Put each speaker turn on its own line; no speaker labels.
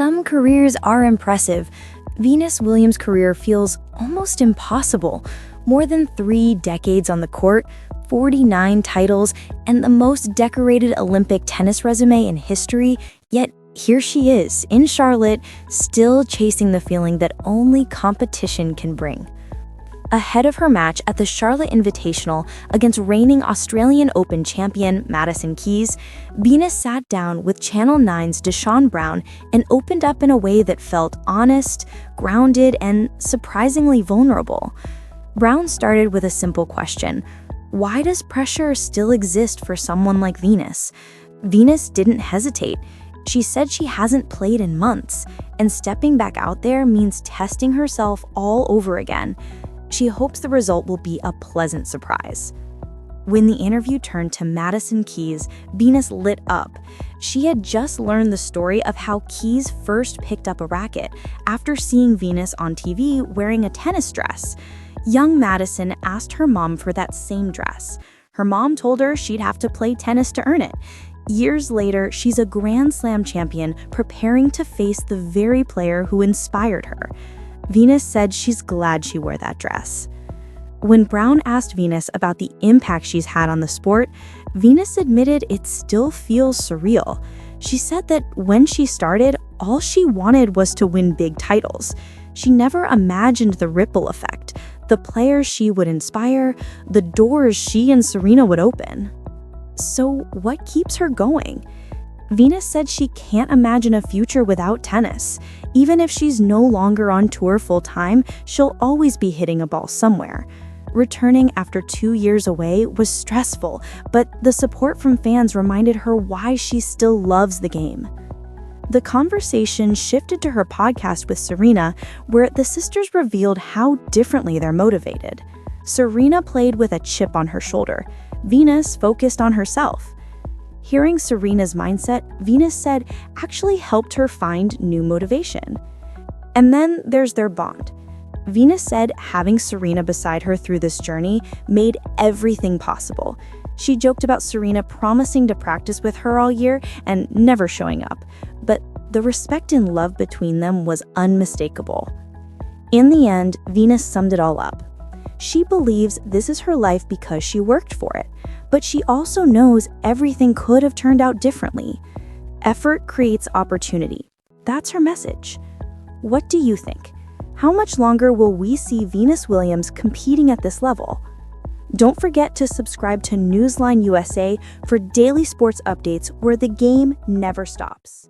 some careers are impressive, Venus Williams' career feels almost impossible. More than 3 decades on the court, 49 titles, and the most decorated Olympic tennis resume in history, yet here she is, in Charlotte, still chasing the feeling that only competition can bring. Ahead of her match at the Charlotte Invitational against reigning Australian Open champion Madison Keys, Venus sat down with Channel 9's Deshaun Brown and opened up in a way that felt honest, grounded, and surprisingly vulnerable. Brown started with a simple question: why does pressure still exist for someone like Venus? Venus didn't hesitate. She said she hasn't played in months, and stepping back out there means testing herself all over again. She hopes the result will be a pleasant surprise. When the interview turned to Madison Keys, Venus lit up. She had just learned the story of how Keys first picked up a racket after seeing Venus on TV wearing a tennis dress. Young Madison asked her mom for that same dress. Her mom told her she'd have to play tennis to earn it. Years later, she's a Grand Slam champion preparing to face the very player who inspired her. Venus said she's glad she wore that dress. When Brown asked Venus about the impact she's had on the sport, Venus admitted it still feels surreal. She said that when she started, all she wanted was to win big titles. She never imagined the ripple effect, the players she would inspire, the doors she and Serena would open. So what keeps her going? Venus said she can't imagine a future without tennis. Even if she's no longer on tour full-time, she'll always be hitting a ball somewhere. Returning after 2 years away was stressful, but the support from fans reminded her why she still loves the game. The conversation shifted to her podcast with Serena, where the sisters revealed how differently they're motivated. Serena played with a chip on her shoulder. Venus focused on herself. Hearing Serena's mindset, Venus said, actually helped her find new motivation. And then there's their bond. Venus said having Serena beside her through this journey made everything possible. She joked about Serena promising to practice with her all year and never showing up, but the respect and love between them was unmistakable. In the end, Venus summed it all up. She believes this is her life because she worked for it, but she also knows everything could have turned out differently. Effort creates opportunity. That's her message. What do you think? How much longer will we see Venus Williams competing at this level? Don't forget to subscribe to NewsLine USA for daily sports updates where the game never stops.